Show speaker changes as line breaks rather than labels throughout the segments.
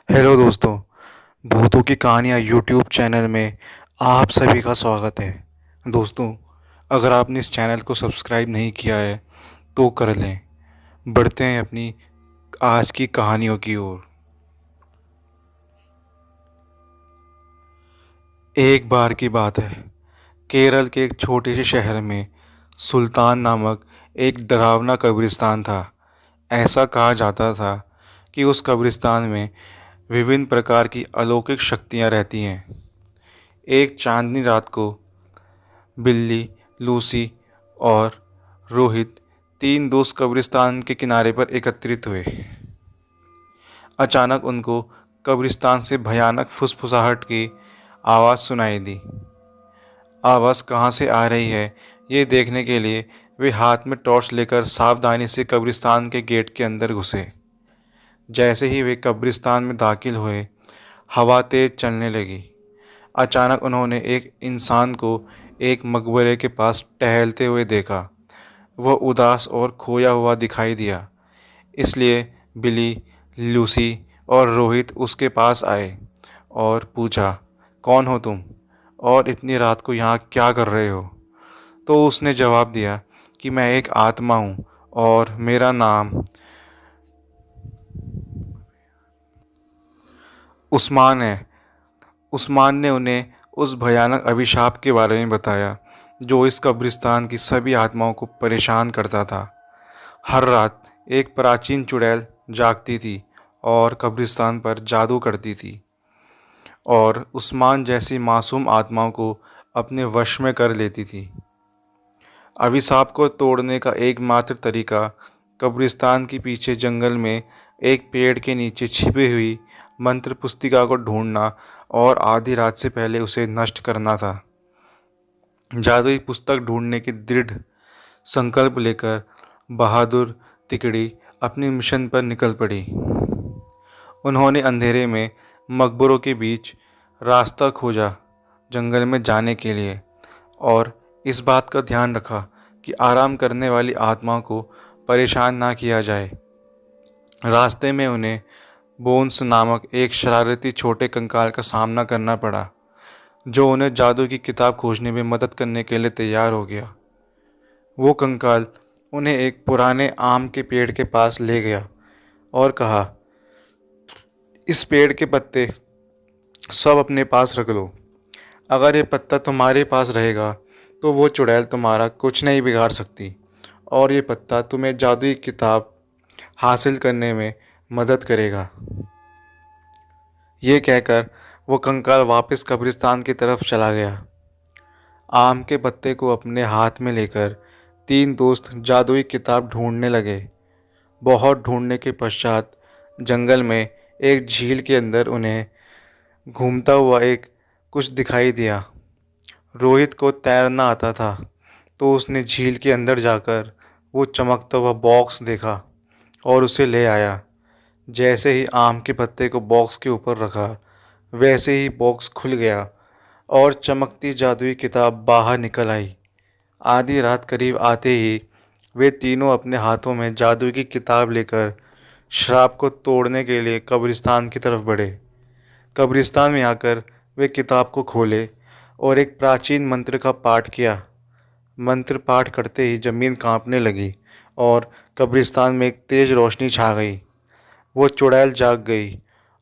Hello दोस्तों। भूतों की कहानियाँ यूट्यूब चैनल में आप सभी का स्वागत है। दोस्तों, अगर आपने इस चैनल को सब्सक्राइब नहीं किया है तो कर लें। बढ़ते हैं अपनी आज की कहानियों की ओर। एक बार की बात है, केरल के एक छोटे से शहर में सुल्तान नामक एक डरावना कब्रिस्तान था। ऐसा कहा जाता था कि उस कब्रिस्तान में विभिन्न प्रकार की अलौकिक शक्तियाँ रहती हैं। एक चांदनी रात को बिल्ली, लूसी और रोहित, तीन दोस्त कब्रिस्तान के किनारे पर एकत्रित हुए। अचानक उनको कब्रिस्तान से भयानक फुसफुसाहट की आवाज़ सुनाई दी। आवाज़ कहाँ से आ रही है, ये देखने के लिए वे हाथ में टॉर्च लेकर सावधानी से कब्रिस्तान के गेट के अंदर घुसे। जैसे ही वे कब्रिस्तान में दाखिल हुए, हवा तेज चलने लगी। अचानक उन्होंने एक इंसान को एक मकबरे के पास टहलते हुए देखा। वह उदास और खोया हुआ दिखाई दिया। इसलिए बिली, लूसी और रोहित उसके पास आए और पूछा, कौन हो तुम और इतनी रात को यहाँ क्या कर रहे हो? तो उसने जवाब दिया कि मैं एक आत्मा हूँ और मेरा नाम उस्मान है। उस्मान ने उन्हें उस भयानक अभिशाप के बारे में बताया जो इस कब्रिस्तान की सभी आत्माओं को परेशान करता था। हर रात एक प्राचीन चुड़ैल जागती थी और कब्रिस्तान पर जादू करती थी और उस्मान जैसी मासूम आत्माओं को अपने वश में कर लेती थी। अभिशाप को तोड़ने का एकमात्र तरीका कब्रिस्तान के पीछे जंगल में एक पेड़ के नीचे छिपी हुई मंत्र पुस्तिका को ढूंढना और आधी रात से पहले उसे नष्ट करना था। जादुई पुस्तक ढूंढने की दृढ़ संकल्प लेकर बहादुर तिकड़ी अपने मिशन पर निकल पड़ी। उन्होंने अंधेरे में मकबरों के बीच रास्ता खोजा जंगल में जाने के लिए, और इस बात का ध्यान रखा कि आराम करने वाली आत्माओं को परेशान ना किया जाए। रास्ते में उन्हें बोन्स नामक एक शरारती छोटे कंकाल का सामना करना पड़ा, जो उन्हें जादू की किताब खोजने में मदद करने के लिए तैयार हो गया। वो कंकाल उन्हें एक पुराने आम के पेड़ के पास ले गया और कहा, इस पेड़ के पत्ते सब अपने पास रख लो। अगर ये पत्ता तुम्हारे पास रहेगा तो वो चुड़ैल तुम्हारा कुछ नहीं बिगाड़ सकती, और ये पत्ता तुम्हें जादुई किताब हासिल करने में मदद करेगा। ये कहकर वो कंकाल वापस कब्रिस्तान की तरफ चला गया। आम के पत्ते को अपने हाथ में लेकर तीन दोस्त जादुई किताब ढूंढने लगे। बहुत ढूंढने के पश्चात जंगल में एक झील के अंदर उन्हें घूमता हुआ एक कुछ दिखाई दिया। रोहित को तैरना आता था, तो उसने झील के अंदर जाकर वो चमकता हुआ बॉक्स देखा और उसे ले आया। जैसे ही आम के पत्ते को बॉक्स के ऊपर रखा, वैसे ही बॉक्स खुल गया और चमकती जादुई किताब बाहर निकल आई। आधी रात करीब आते ही वे तीनों अपने हाथों में जादू की किताब लेकर श्राप को तोड़ने के लिए कब्रिस्तान की तरफ बढ़े। कब्रिस्तान में आकर वे किताब को खोले और एक प्राचीन मंत्र का पाठ किया। मंत्र पाठ करते ही ज़मीन कांपने लगी और कब्रिस्तान में एक तेज़ रोशनी छा गई। वो चुड़ैल जाग गई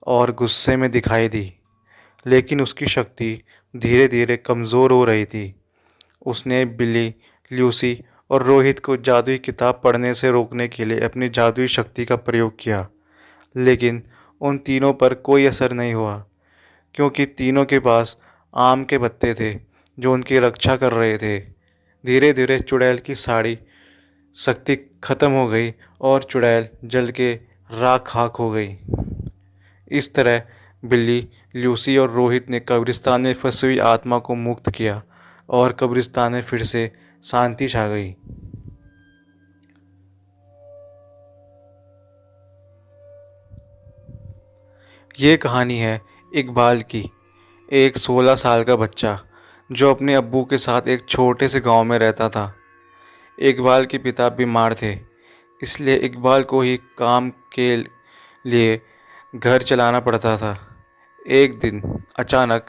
और गुस्से में दिखाई दी, लेकिन उसकी शक्ति धीरे धीरे कमज़ोर हो रही थी। उसने बिल्ली, ल्यूसी और रोहित को जादुई किताब पढ़ने से रोकने के लिए अपनी जादुई शक्ति का प्रयोग किया, लेकिन उन तीनों पर कोई असर नहीं हुआ, क्योंकि तीनों के पास आम के पत्ते थे जो उनकी रक्षा कर रहे थे। धीरे धीरे चुड़ैल की सारी शक्ति खत्म हो गई और चुड़ैल जल के राख खाक हो गई। इस तरह बिल्ली, ल्यूसी और रोहित ने कब्रिस्तान में फंसी हुई आत्मा को मुक्त किया और कब्रिस्तान में फिर से शांति छा गई। ये कहानी है इकबाल की। एक 16 साल का बच्चा जो अपने अब्बू के साथ एक छोटे से गांव में रहता था। इकबाल के पिता बीमार थे, इसलिए इकबाल को ही काम के लिए घर चलाना पड़ता था। एक दिन अचानक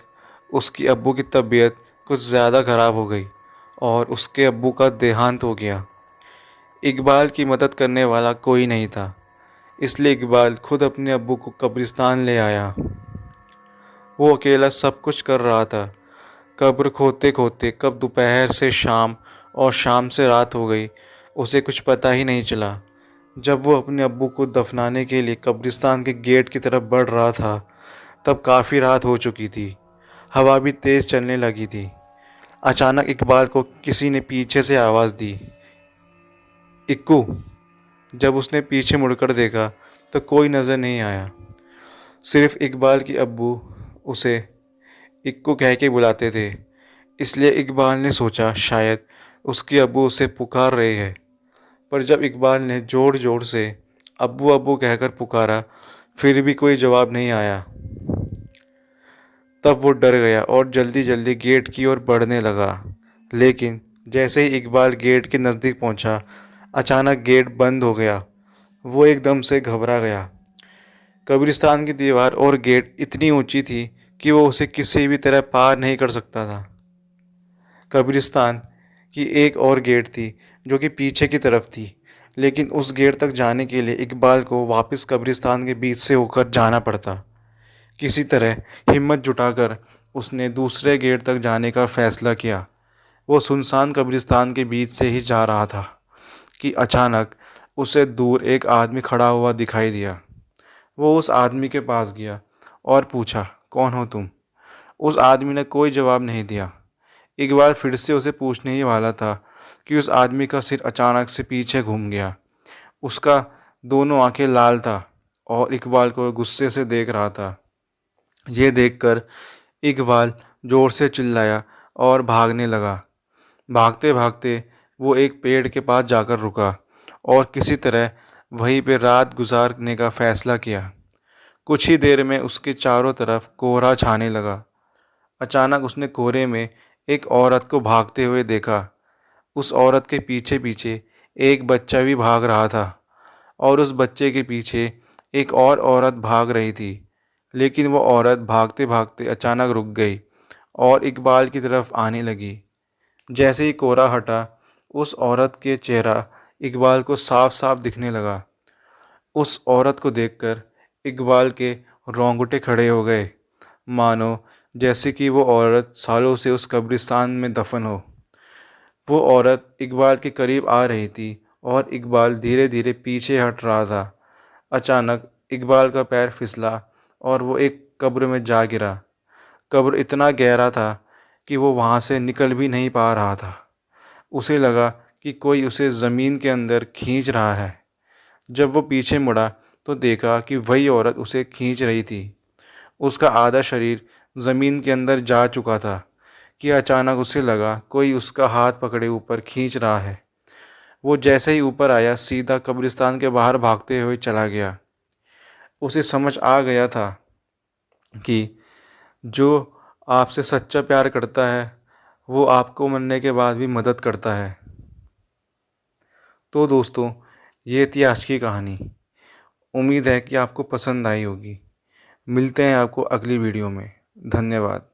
उसकी अब्बू की तबीयत कुछ ज़्यादा ख़राब हो गई और उसके अब्बू का देहांत हो गया। इकबाल की मदद करने वाला कोई नहीं था, इसलिए इकबाल खुद अपने अब्बू को कब्रिस्तान ले आया। वो अकेला सब कुछ कर रहा था। कब्र खोदते खोदते कब दोपहर से शाम और शाम से रात हो गई, उसे कुछ पता ही नहीं चला। जब वो अपने अब्बू को दफनाने के लिए कब्रिस्तान के गेट की तरफ बढ़ रहा था, तब काफ़ी रात हो चुकी थी। हवा भी तेज़ चलने लगी थी। अचानक इकबाल को किसी ने पीछे से आवाज़ दी, इक्कू। जब उसने पीछे मुड़कर देखा तो कोई नज़र नहीं आया, सिर्फ इकबाल की अब्बू उसे इक्कू कह के बुलाते थे। इसलिए इकबाल ने सोचा शायद उसकी अब्बू उसे पुकार रहे हैं। पर जब इकबाल ने ज़ोर ज़ोर से अब्बू अब्बू कहकर पुकारा, फिर भी कोई जवाब नहीं आया। तब वो डर गया और जल्दी जल्दी गेट की ओर बढ़ने लगा। लेकिन जैसे ही इकबाल गेट के नज़दीक पहुंचा, अचानक गेट बंद हो गया। वो एकदम से घबरा गया। कब्रिस्तान की दीवार और गेट इतनी ऊंची थी कि वो उसे किसी भी तरह पार नहीं कर सकता था। कब्रिस्तान की एक और गेट थी जो कि पीछे की तरफ थी, लेकिन उस गेट तक जाने के लिए इकबाल को वापस कब्रिस्तान के बीच से होकर जाना पड़ता। किसी तरह हिम्मत जुटाकर उसने दूसरे गेट तक जाने का फैसला किया। वो सुनसान कब्रिस्तान के बीच से ही जा रहा था कि अचानक उसे दूर एक आदमी खड़ा हुआ दिखाई दिया। वो उस आदमी के पास गया और पूछा, कौन हो तुम? उस आदमी ने कोई जवाब नहीं दिया। इकबाल फिर से उसे पूछने ही वाला था कि उस आदमी का सिर अचानक से पीछे घूम गया। उसका दोनों आंखें लाल था और इकबाल को गुस्से से देख रहा था। ये देखकर इकबाल ज़ोर से चिल्लाया और भागने लगा। भागते भागते वो एक पेड़ के पास जाकर रुका और किसी तरह वहीं पे रात गुजारने का फैसला किया। कुछ ही देर में उसके चारों तरफ कोहरा छाने लगा। अचानक उसने कोहरे में एक औरत को भागते हुए देखा। उस औरत के पीछे पीछे एक बच्चा भी भाग रहा था और उस बच्चे के पीछे एक और औरत भाग रही थी। लेकिन वो औरत भागते भागते अचानक रुक गई और इकबाल की तरफ आने लगी। जैसे ही कोहरा हटा, उस औरत के चेहरा इकबाल को साफ साफ दिखने लगा। उस औरत को देखकर इकबाल के रोंगटे खड़े हो गए, मानो जैसे कि वो औरत सालों से उस कब्रिस्तान में दफन हो। वो औरत इकबाल के करीब आ रही थी और इकबाल धीरे धीरे पीछे हट रहा था। अचानक इकबाल का पैर फिसला और वो एक कब्र में जा गिरा। कब्र इतना गहरा था कि वो वहाँ से निकल भी नहीं पा रहा था। उसे लगा कि कोई उसे ज़मीन के अंदर खींच रहा है। जब वो पीछे मुड़ा तो देखा कि वही औरत उसे खींच रही थी। उसका आधा शरीर ज़मीन के अंदर जा चुका था कि अचानक उसे लगा कोई उसका हाथ पकड़े ऊपर खींच रहा है। वो जैसे ही ऊपर आया, सीधा कब्रिस्तान के बाहर भागते हुए चला गया। उसे समझ आ गया था कि जो आपसे सच्चा प्यार करता है, वो आपको मरने के बाद भी मदद करता है। तो दोस्तों, ये थी आज की कहानी। उम्मीद है कि आपको पसंद आई होगी। मिलते हैं आपको अगली वीडियो में। धन्यवाद।